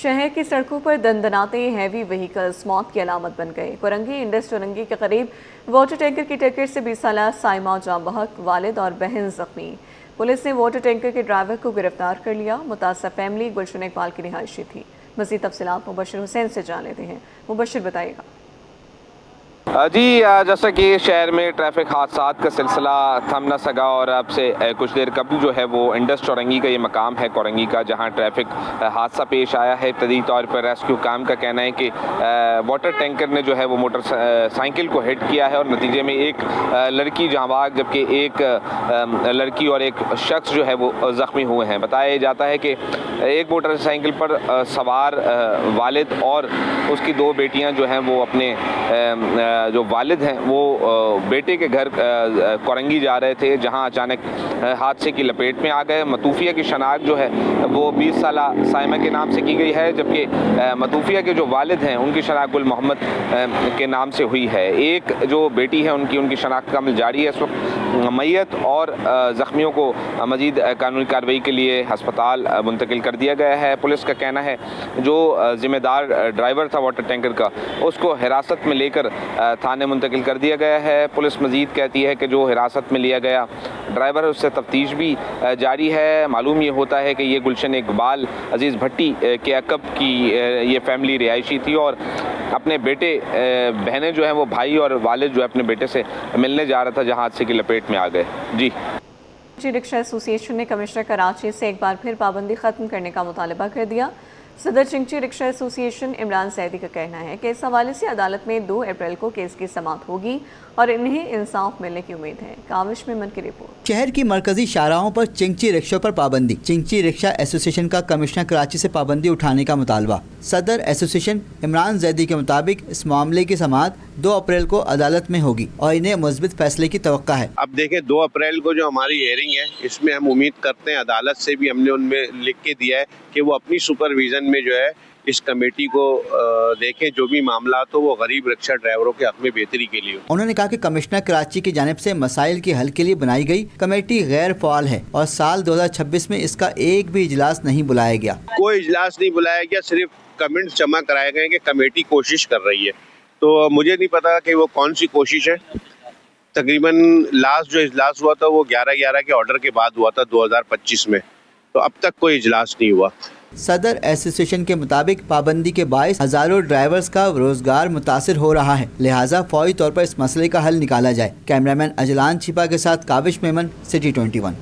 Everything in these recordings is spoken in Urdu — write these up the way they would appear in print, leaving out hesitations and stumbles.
شہر کی سڑکوں پر دندناتے ہیوی وہیکلز موت کی علامت بن گئے۔ کورنگی انڈس چورنگی کے قریب واٹر ٹینکر کی ٹکر سے 20 سالہ سائمہ جاں بحق، والد اور بہن زخمی۔ پولیس نے واٹر ٹینکر کے ڈرائیور کو گرفتار کر لیا۔ متاثرہ فیملی گلشن اقبال کی رہائشی تھی۔ مزید تفصیلات مبشر حسین سے جان لیتے ہیں۔ مبشر بتائیے گا۔ جی، جیسا کہ شہر میں ٹریفک حادثات کا سلسلہ تھم نہ سکا اور اب سے کچھ دیر قبل جو ہے وہ انڈس چورنگی کا یہ مقام ہے کورنگی کا، جہاں ٹریفک حادثہ پیش آیا ہے۔ ابتدائی طور پر ریسکیو کام کا کہنا ہے کہ واٹر ٹینکر نے جو ہے وہ موٹر سائیکل کو ہٹ کیا ہے اور نتیجے میں ایک لڑکی جاں بحق جبکہ ایک لڑکی اور ایک شخص جو ہے وہ زخمی ہوئے ہیں۔ بتایا جاتا ہے کہ ایک موٹر سائیکل پر سوار والد اور اس کی دو بیٹیاں جو ہیں وہ اپنے جو والد ہیں وہ بیٹے کے گھر کورنگی جا رہے تھے، جہاں اچانک حادثے کی لپیٹ میں آ گئے۔ مطوفیہ کی شناخت جو ہے وہ 20 سالہ سائمہ کے نام سے کی گئی ہے، جبکہ مطوفیہ کے جو والد ہیں ان کی شناخت گل محمد کے نام سے ہوئی ہے۔ ایک جو بیٹی ہے ان کی شناخت کا عمل جاری ہے اس وقت۔ میت اور زخمیوں کو مزید قانونی کارروائی کے لیے ہسپتال منتقل کر دیا گیا ہے۔ پولیس کا کہنا ہے جو ذمہ دار ڈرائیور تھا واٹر ٹینکر کا، اس کو حراست میں لے کر تھانے منتقل کر دیا گیا ہے۔ پولیس مزید کہتی ہے کہ جو حراست میں لیا گیا ڈرائیور اس سے تفتیش بھی جاری ہے۔ معلوم یہ ہوتا ہے کہ یہ گلشن اقبال عزیز بھٹی کے عقب کی یہ فیملی رہائشی تھی اور اپنے بیٹے بہنیں جو ہیں وہ بھائی اور والد جو ہے اپنے بیٹے سے ملنے جا رہا تھا، جہاں حادثے کی لپیٹ میں آ گئے۔ جی رکشہ ایسوسی ایشن نے کمشنر کراچی سے ایک بار پھر پابندی ختم کرنے کا مطالبہ کر دیا۔ صدر چنگچی رکشہ ایسوسی ایشن عمران زیدی کا کہنا ہے کہ اس حوالے سے عدالت میں 2 اپریل کو کیس کی سماعت ہوگی اور انہیں انصاف ملنے کی امید ہے۔ کاوش میمن کی رپورٹ۔ شہر کی مرکزی شاہراہوں پر چنگچی رکشوں پر پابندی۔ چنگچی رکشہ ایسوسی ایشن کا کمشنر کراچی سے پابندی اٹھانے کا مطالبہ۔ صدر ایسوسی ایشن عمران زیدی کے مطابق اس معاملے کی سماعت 2 اپریل کو عدالت میں ہوگی اور انہیں مثبت فیصلے کی توقع ہے۔ اب دیکھیں 2 اپریل کو جو ہماری ہیئرنگ ہے اس میں ہم امید کرتے ہیں، عدالت سے بھی ہم نے ان میں لکھ کے دیا ہے کہ وہ اپنی سپرویژن میں جو ہے اس کمیٹی کو دیکھیں، جو بھی معاملات ہو وہ غریب رکشہ ڈرائیوروں کے حق میں بہتری کے لیے ہو۔ انہوں نے کہا کہ کمشنر کراچی کی جانب سے مسائل کے حل کے لیے بنائی گئی کمیٹی غیر فعال ہے اور سال 2026 میں اس کا ایک بھی اجلاس نہیں بلایا گیا۔ کوئی اجلاس نہیں بلایا گیا، صرف کمنٹس جمع کرائے گئے کہ کمیٹی کوشش کر رہی ہے، تو مجھے نہیں پتا کہ وہ کون سی کوشش ہے۔ تقریباً لاسٹ جو اجلاس ہوا تھا وہ 11/11 کے آرڈر کے بعد ہوا تھا 2025 میں، تو اب تک کوئی اجلاس نہیں ہوا۔ صدر ایسوسی ایشن کے مطابق پابندی کے باعث ہزاروں ڈرائیورز کا روزگار متاثر ہو رہا ہے، لہٰذا فوری طور پر اس مسئلے کا حل نکالا جائے۔ کیمرامین اجلان چھپا کے ساتھ کاوش میمن، سٹی 21۔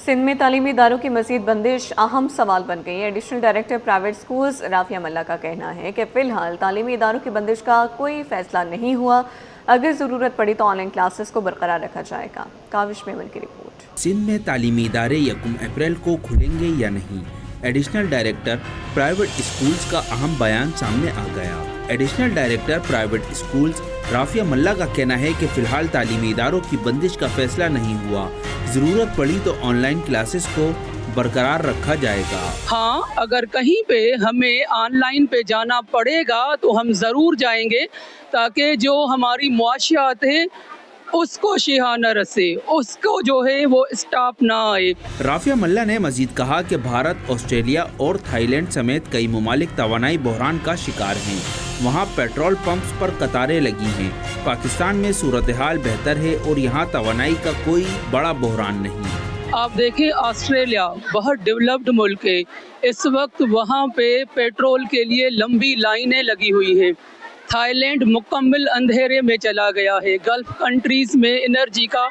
سندھ میں تعلیمی اداروں کی مزید بندش اہم سوال بن گئی ہے۔ Additional director private schools Rafia ملا کا کہنا ہے کہ فی الحال تعلیمی اداروں کی بندش کا کوئی فیصلہ نہیں ہوا، اگر ضرورت پڑی تو آن لائن کلاسز کو برقرار رکھا جائے گا۔ کاوش میمن کی رپورٹ۔ سندھ میں تعلیمی ادارے 1 اپریل کو کھلیں گے یا نہیں؟ ایڈیشنل ڈائریکٹر پرائیویٹ اسکولز کا اہم بیان سامنے آ گیا۔ Additional director private schools Rafia ملا کا کہنا ہے کہ فی الحال تعلیمی اداروں کی بندش کا فیصلہ نہیں ہوا، ضرورت پڑی تو آن لائن کلاسز کو برقرار رکھا جائے گا۔ ہاں، اگر کہیں پہ ہمیں آن لائن پہ جانا پڑے گا تو ہم ضرور جائیں گے، تاکہ جو ہماری معاشیات ہے اس کو شیہا نہ رسے، اس کو جو ہے وہ اسٹاپ نہ آئے۔ رافیہ ملا نے مزید کہا کہ بھارت، آسٹریلیا اور تھائی لینڈ سمیت کئی ممالک توانائی بحران کا شکار ہیں، وہاں پیٹرول پمپس پر قطاریں لگی ہیں۔ پاکستان میں صورتحال بہتر ہے اور یہاں توانائی کا کوئی بڑا بحران نہیں۔ آپ دیکھیں آسٹریلیا بہت ڈیولپڈ ملک ہے، اس وقت وہاں پہ پیٹرول کے لیے لمبی لائنیں لگی ہوئی ہیں۔ تھائی لینڈ مکمل اندھیرے میں چلا گیا ہے، گلف کنٹریز میں انرجی کا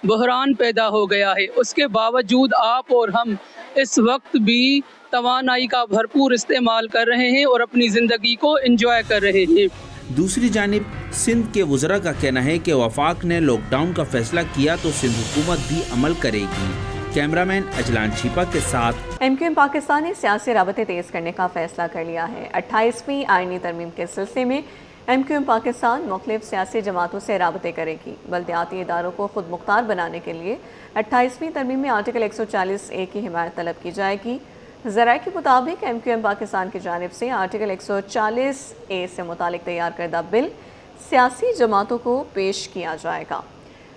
بحران پیدا ہو گیا ہے، اس کے باوجود آپ اور ہم اس وقت بھی توانائی کا بھرپور استعمال کر رہے ہیں اور اپنی زندگی کو انجوائے کر رہے ہیں۔ دوسری جانب سندھ کے وزراء کا کہنا ہے کہ وفاق نے لاک ڈاؤن کا فیصلہ کیا تو سندھ حکومت بھی عمل کرے گی۔ کیمرامین اجلان چھپا کے ساتھ ایم کیو ایم پاکستان نے سیاسی رابطے تیز کرنے کا فیصلہ کر لیا ہے۔ 28ویں آئینی ترمیم کے سلسلے میں ایم کیو ایم پاکستان مختلف سیاسی جماعتوں سے رابطے کرے گی۔ بلدیاتی اداروں کو خود مختار بنانے کے لیے 28ویں ترمیم میں آرٹیکل 140A کی حمایت طلب کی جائے گی۔ ذرائع کے مطابق ایم کیو ایم پاکستان کی جانب سے آرٹیکل 140A سے متعلق تیار کردہ بل سیاسی جماعتوں کو پیش کیا جائے گا۔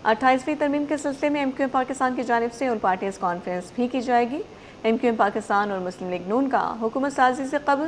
28ویں ترمیم کے سلسلے میں ایم کیو ایم پاکستان کی جانب سے آل پارٹیز کانفرنس بھی کی جائے گی۔ ایم کیو ایم پاکستان اور مسلم لیگ نون کا حکومت سازی سے قبل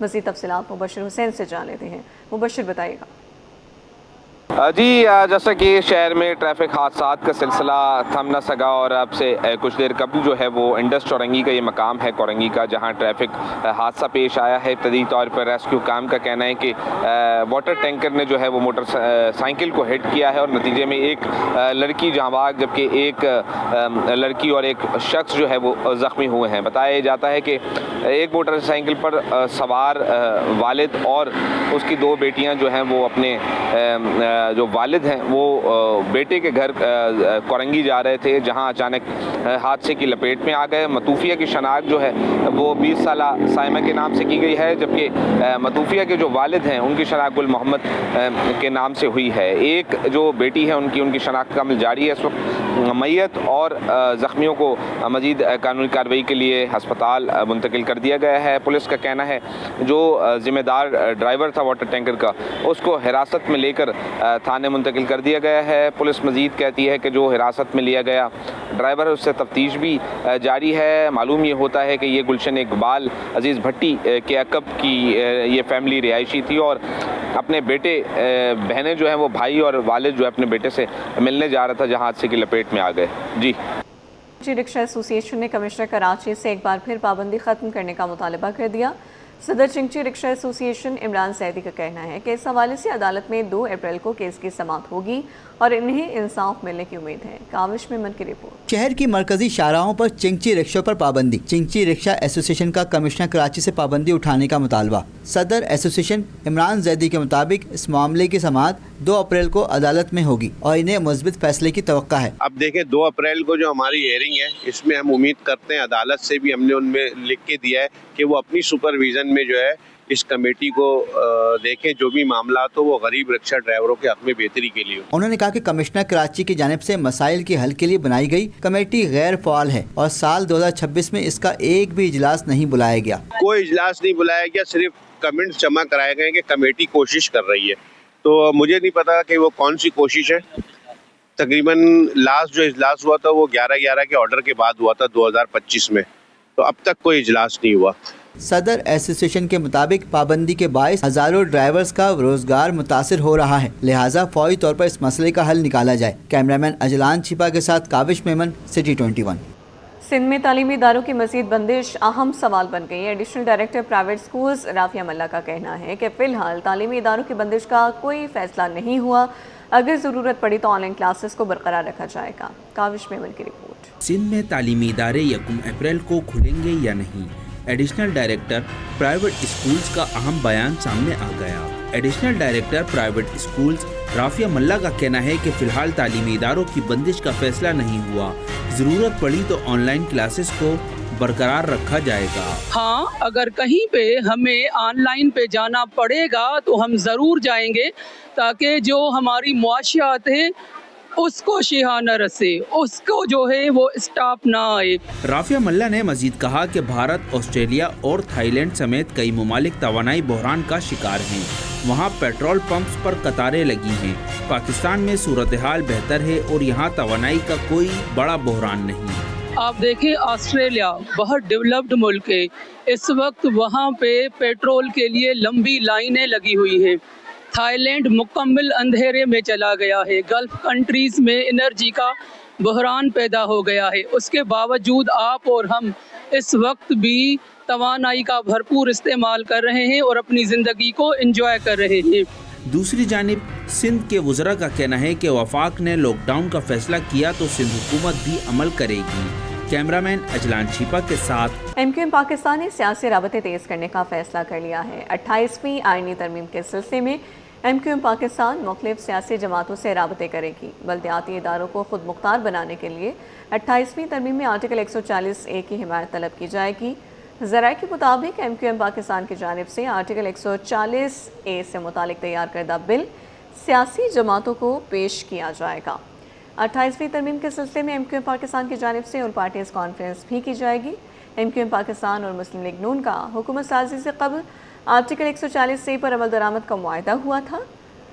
مزید تفصیلات مبشر حسین سے جان لیتے ہیں۔ مبشر بتائیے گا۔ جی جیسا کہ شہر میں ٹریفک حادثات کا سلسلہ تھم نہ سکا اور اب سے کچھ دیر قبل جو ہے وہ انڈس چورنگی کا یہ مقام ہے کورنگی کا، جہاں ٹریفک حادثہ پیش آیا ہے۔ ابتدائی طور پر ریسکیو کام کا کہنا ہے کہ واٹر ٹینکر نے جو ہے وہ موٹر سائیکل کو ہٹ کیا ہے اور نتیجے میں ایک لڑکی جاں بحق جبکہ ایک لڑکی اور ایک شخص جو ہے وہ زخمی ہوئے ہیں۔ بتایا جاتا ہے کہ ایک موٹر سائیکل پر سوار والد اور اس کی دو بیٹیاں جو ہیں وہ اپنے جو والد ہیں وہ بیٹے کے گھر کورنگی جا رہے تھے، جہاں اچانک حادثے کی لپیٹ میں آ گئے۔ مطوفیہ کی شناخت جو ہے وہ 20 سالہ سائمہ کے نام سے کی گئی ہے، جبکہ مطوفیہ کے جو والد ہیں ان کی شناخت گل محمد کے نام سے ہوئی ہے۔ ایک جو بیٹی ہے ان کی شناخت کا عمل جاری ہے اس وقت۔ میت اور زخمیوں کو مزید قانونی کارروائی کے لیے ہسپتال منتقل کر دیا گیا ہے۔ پولیس کا کہنا ہے جو ذمہ دار ڈرائیور تھا واٹر ٹینکر کا اس کو حراست میں لے کر تھانے منتقل کر دیا گیا ہے۔ پولیس مزید کہتی ہے کہ جو حراست میں لیا گیا ڈرائیور اس سے تفتیش بھی جاری ہے۔ معلوم یہ ہوتا ہے کہ یہ گلشن اقبال عزیز بھٹی کے عقب کی یہ فیملی رہائشی تھی اور اپنے بیٹے بہنیں جو ہیں وہ بھائی اور والد جو ہے اپنے بیٹے سے ملنے جا رہا تھا جہاں حادثے کی لپیٹ میں آ گئے۔ جی رکشہ ایسوسی ایشن نے کمشنر کراچی سے ایک بار پھر پابندی ختم کرنے کا مطالبہ کر دیا۔ صدر چنگچی رکشہ ایسوسی ایشن عمران زیدی کا کہنا ہے کہ اس حوالے سے عدالت میں 2 اپریل کو کیس کی سماعت ہوگی اور انہیں انصاف ملنے کی امید ہے۔ کاوش میمن کی رپورٹ۔ شہر کی مرکزی شاہراہوں پر چنگچی رکشوں پر پابندی۔ چنگچی رکشہ ایسوسی ایشن کا کمشنر کراچی سے پابندی اٹھانے کا مطالبہ۔ صدر ایسوسی ایشن عمران زیدی کے مطابق اس معاملے کی سماعت 2 اپریل کو عدالت میں ہوگی اور انہیں مثبت فیصلے کی توقع ہے۔ اب دیکھیں 2 اپریل کو جو ہماری ہیئرنگ ہے اس میں ہم امید کرتے ہیں، عدالت سے بھی ہم نے ان میں لکھ کے دیا ہے کہ وہ اپنی سپرویژن میں جو ہے اس کمیٹی کو دیکھیں، جو بھی معاملات ہو وہ غریب رکشہ ڈرائیوروں کے حق میں بہتری کے لیے ہو۔ انہوں نے کہا کہ کمشنر کراچی کی جانب سے مسائل کے حل کے لیے بنائی گئی کمیٹی غیر فعال ہے اور سال 2026 میں اس کا ایک بھی اجلاس نہیں بلایا گیا۔ کوئی اجلاس نہیں بلایا گیا، صرف کمنٹس جمع کرائے گئے کہ کمیٹی کوشش کر رہی ہے، تو مجھے نہیں پتا کہ وہ کون سی کوشش ہے۔ تقریباً لاسٹ جو اجلاس ہوا تھا وہ 11/11 کے آرڈر کے بعد ہوا تھا 2025 میں، تو اب تک کوئی اجلاس نہیں ہوا۔ صدر ایسوسی ایشن کے مطابق پابندی کے باعث ہزاروں ڈرائیورز کا روزگار متاثر ہو رہا ہے، لہٰذا فوری طور پر اس مسئلے کا حل نکالا جائے۔ کیمرامین اجلان چھپا کے ساتھ کاوش میمن، سٹی 21۔ سندھ میں تعلیمی اداروں کی مزید بندش اہم سوال بن گئی ہے۔ Additional director private schools Rafia ملا کا کہنا ہے کہ فی الحال تعلیمی اداروں کی بندش کا کوئی فیصلہ نہیں ہوا، اگر ضرورت پڑی تو آن لائن کلاسز کو برقرار رکھا جائے گا۔ کاوش میمن کی رپورٹ۔ سندھ میں تعلیمی ادارے 1 اپریل کو کھلیں گے یا نہیں؟ ایڈیشنل ڈائریکٹر پرائیویٹ اسکولز کا اہم بیان سامنے آ گیا۔ Additional director private schools Rafia ملا کا کہنا ہے کہ فی الحال تعلیمی اداروں کی بندش کا فیصلہ نہیں ہوا، ضرورت پڑی تو آن لائن کلاسز کو برقرار رکھا جائے گا۔ ہاں، اگر کہیں پہ ہمیں آن لائن پہ جانا پڑے گا تو ہم ضرور جائیں گے، تاکہ جو ہماری معاشیات ہے اس کو شیہا نہ رسے، اس کو جو ہے وہ اسٹاپ نہ آئے۔ رافیہ ملا نے مزید کہا کہ بھارت، آسٹریلیا اور تھائی لینڈ سمیت کئی ممالک توانائی بحران کا شکار ہیں، وہاں پیٹرول پمپس پر قطاریں لگی ہیں۔ پاکستان میں صورتحال بہتر ہے اور یہاں توانائی کا کوئی بڑا بحران نہیں۔ آپ دیکھیں آسٹریلیا بہت ڈیولپڈ ملک ہے، اس وقت وہاں پہ پیٹرول کے لیے لمبی لائنیں لگی ہوئی ہیں۔ تھائی لینڈ مکمل اندھیرے میں چلا گیا ہے، گلف کنٹریز میں انرجی کا بحران پیدا ہو گیا ہے، اس کے باوجود آپ اور ہم اس وقت بھی توانائی کا بھرپور استعمال کر رہے ہیں اور اپنی زندگی کو انجوائے کر رہے ہیں۔ دوسری جانب سندھ کے وزراء کا کہنا ہے کہ وفاق نے لاک ڈاؤن کا فیصلہ کیا تو سندھ حکومت بھی عمل کرے گی۔ کیمرامین اجلان چھپا کے ساتھ MQM پاکستان نے سیاسی رابطے تیز کرنے کا فیصلہ کر لیا ہے۔ 28ویں آئینی ترمیم کے سلسلے میں MQM پاکستان مختلف سیاسی جماعتوں سے رابطے کرے گی۔ بلدیاتی اداروں کو خود مختار بنانے کے لیے 28ویں ترمیم میں آرٹیکل 140A کی حمایت طلب کی جائے گی۔ ذرائع کے مطابق MQM پاکستان کی جانب سے آرٹیکل 140A سے متعلق تیار کردہ بل سیاسی جماعتوں کو پیش کیا جائے گا۔ 28ویں ترمیم کے سلسلے میں MQM پاکستان کی جانب سے آل پارٹیز کانفرنس بھی کی جائے گی۔ MQM پاکستان اور مسلم لیگ نون کا حکومت سازی سے قبل آرٹیکل 140A پر عمل درآمد کا معاہدہ ہوا تھا۔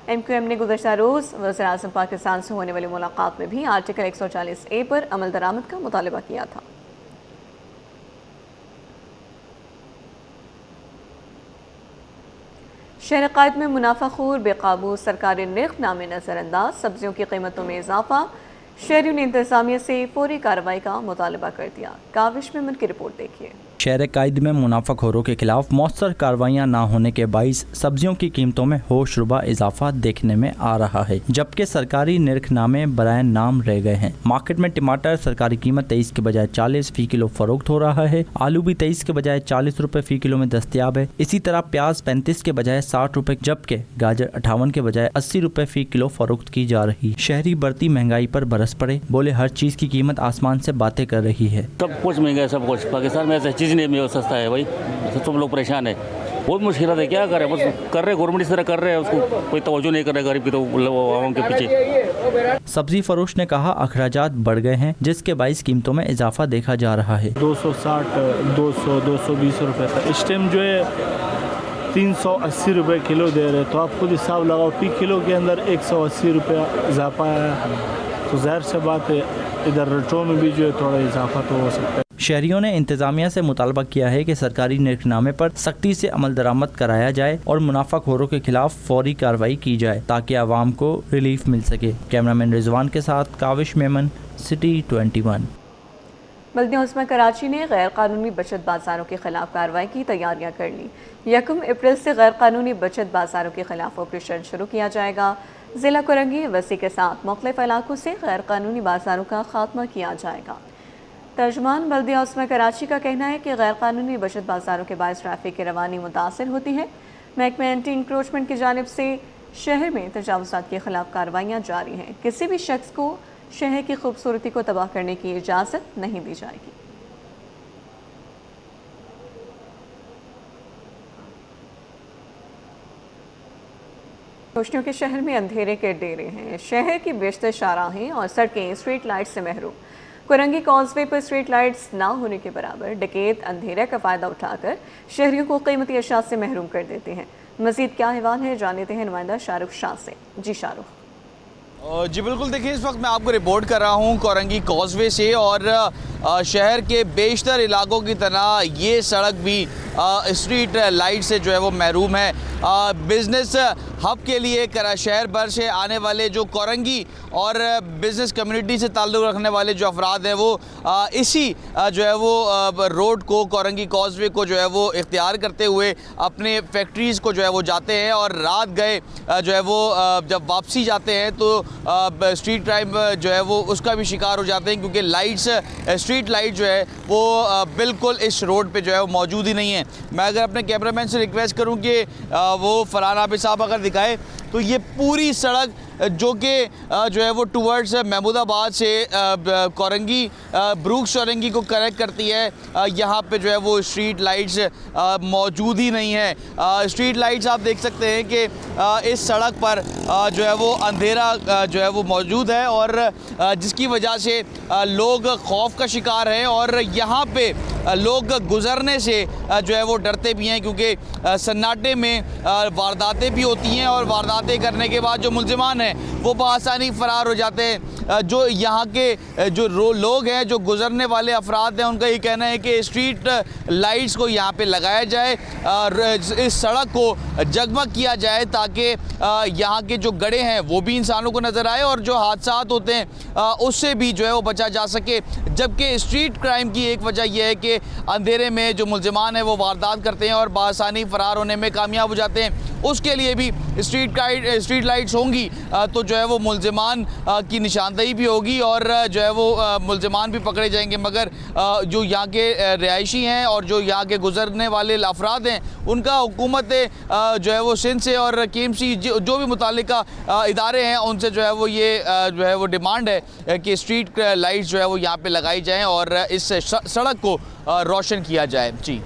MQM نے گزشتہ روز وزیر اعظم پاکستان سے ہونے والی ملاقات میں بھی آرٹیکل 140A پر عمل درآمد کا مطالبہ کیا تھا۔ شہر قائد میں منافع خور بے قابو سرکاری نرخ نامے نظر انداز، سبزیوں کی قیمتوں میں اضافہ، شہریوں نے انتظامیہ سے فوری کارروائی کا مطالبہ کر دیا۔ کاوش میمن کی رپورٹ دیکھیے۔ شہر قائد میں منافع خوروں کے خلاف مؤثر کارروائیاں نہ ہونے کے باعث سبزیوں کی قیمتوں میں ہوش ربا اضافہ دیکھنے میں آ رہا ہے، جبکہ سرکاری نرخ نامے برائے نام رہ گئے ہیں۔ مارکیٹ میں ٹماٹر سرکاری قیمت 23 کے بجائے 40 فی کلو فروخت ہو رہا ہے، آلو بھی 23 کے بجائے 40 روپے فی کلو میں دستیاب ہے۔ اسی طرح پیاز 35 کے بجائے 60 روپے، جبکہ گاجر 58 کے بجائے 80 روپے فی کلو فروخت کی جا رہی۔ شہری بڑھتی مہنگائی پر برس پڑے، بولے ہر چیز کی قیمت آسمان سے باتیں کر رہی ہے۔ سب کچھ مہنگا ہے، سب کچھ پاکستان میں ایسا چیز نہیں سستا ہے بھائی، سب لوگ پریشان ہیں، بہت مشکلات ہے، کیا کریں، بس کر رہے گورنمنٹ اس طرح کر رہے ہیں، اس کو کوئی توجہ نہیں کر رہا غریب کی تو عوام کے پیچھے۔ سبزی فروش نے کہا اخراجات بڑھ گئے ہیں، جس کے باعث قیمتوں میں اضافہ دیکھا جا رہا ہے۔ 260 200 220 روپے تھا، اس ٹائم جو ہے 380 روپے کلو دے رہے، تو آپ خود حساب لگاؤ، فی کلو کے اندر 180 روپے اضافہ ہے، تو ظاہر سے بات ہے ادھر ریٹوں میں بھی جو ہے تھوڑا اضافہ تو ہو سکتا ہے۔ شہریوں نے انتظامیہ سے مطالبہ کیا ہے کہ سرکاری نرخ نامے پر سختی سے عمل درآمد کرایا جائے اور منافع خوروں کے خلاف فوری کارروائی کی جائے تاکہ عوام کو ریلیف مل سکے۔ کیمرامین رضوان کے ساتھ کاوش میمن، سٹی 21۔ بلدیہ عظمی کراچی نے غیر قانونی بچت بازاروں کے خلاف کارروائی کی تیاریاں کر لی۔ 1 اپریل سے غیر قانونی بچت بازاروں کے خلاف آپریشن شروع کیا جائے گا۔ ضلع کرنگی وسیع کے ساتھ مختلف علاقوں سے غیر قانونی بازاروں کا خاتمہ کیا جائے گا۔ ترجمان بلدیہ عظمی کراچی کا کہنا ہے کہ غیر قانونی بچت بازاروں کے باعث ٹریفک کی روانی متاثر ہوتی ہے۔ محکمہ اینٹی انکروچمنٹ کی جانب سے شہر میں تجاوزات کے خلاف کارروائیاں جاری ہیں۔ کسی بھی شخص کو شہر کی خوبصورتی کو تباہ کرنے کی اجازت نہیں دی جائے گی۔ روشنیوں کے شہر میں اندھیرے کے ڈیرے ہیں۔ شہر کی بیشتر شاہراہیں اور سڑکیں اسٹریٹ لائٹ سے محروم۔ کرنگی کازوے پر اسٹریٹ لائٹس نہ ہونے کے برابر ڈکیت اندھیرے کا فائدہ اٹھا کر شہریوں کو قیمتی اشیاء سے محروم کر دیتے ہیں۔ مزید کیا احوال ہے جانتے ہیں نمائندہ شاہ رخ شاہ سے۔ جی شاہ رخ۔ جی بالکل، دیکھیں اس وقت میں آپ کو رپورٹ کر رہا ہوں کرنگی کازوے سے، اور شہر کے بیشتر علاقوں کی طرح یہ سڑک بھی اسٹریٹ لائٹ سے جو ہے وہ محروم ہے۔ بزنس ہب کے لیے شہر بھر سے آنے والے جو کرنگی اور بزنس کمیونٹی سے تعلق رکھنے والے جو افراد ہیں وہ اسی جو ہے وہ روڈ کو، کرنگی کازوے کو جو ہے وہ اختیار کرتے ہوئے اپنے فیکٹریز کو جو ہے وہ جاتے ہیں، اور رات گئے جو ہے وہ جب واپسی جاتے ہیں تو اسٹریٹ کرائم جو ہے وہ اس کا بھی شکار ہو جاتے ہیں، کیونکہ لائٹس اسٹریٹ لائٹ جو ہے وہ بالکل اس روڈ پہ جو ہے وہ موجود ہی نہیں ہے۔ میں اگر اپنے کیمرہ مین سے ریکویسٹ کروں کہ وہ فرحان عابد صاحب اگر دکھائے تو یہ پوری سڑک جو کہ جو ہے وہ ٹورڈز محمود آباد سے کرنگی بروکس چورنگی کو کنیکٹ کرتی ہے، یہاں پہ جو ہے وہ اسٹریٹ لائٹس موجود ہی نہیں ہے۔ اسٹریٹ لائٹس آپ دیکھ سکتے ہیں کہ اس سڑک پر جو ہے وہ اندھیرا جو ہے وہ موجود ہے، اور جس کی وجہ سے لوگ خوف کا شکار ہیں، اور یہاں پہ لوگ گزرنے سے جو ہے وہ ڈرتے بھی ہیں، کیونکہ سناٹے میں وارداتیں بھی ہوتی ہیں، اور وارداتیں کرنے کے بعد جو ملزمان ہیں وہ بآسانی فرار ہو جاتے ہیں۔ جو یہاں کے جو لوگ ہیں، جو گزرنے والے افراد ہیں، ان کا یہ کہنا ہے کہ اسٹریٹ لائٹس کو یہاں پہ لگایا جائے، اس سڑک کو جگمگ کیا جائے، تاکہ یہاں کے جو گڑھے ہیں وہ بھی انسانوں کو نظر آئے، اور جو حادثات ہوتے ہیں اس سے بھی جو ہے وہ بچا جا سکے۔ جبکہ اسٹریٹ کرائم کی ایک وجہ یہ ہے کہ اندھیرے میں جو ملزمان ہیں وہ واردات کرتے ہیں اور بآسانی فرار ہونے میں کامیاب ہو جاتے ہیں۔ اس کے لیے بھی اسٹریٹ لائٹس ہوں گی تو جو ہے وہ ملزمان کی نشاندہی بھی ہوگی، اور جو ہے وہ ملزمان بھی پکڑے جائیں گے، مگر جو یہاں کے رہائشی ہیں اور جو یہاں کے گزرنے والے افراد ہیں ان کا حکومت جو ہے وہ سندھ سے اور KMC جو بھی متعلقہ ادارے ہیں ان سے جو ہے وہ یہ جو ہے وہ ڈیمانڈ ہے کہ اسٹریٹ لائٹس جو ہے وہ یہاں پہ لگائی جائیں اور اس سڑک کو روشن کیا جائے۔ جی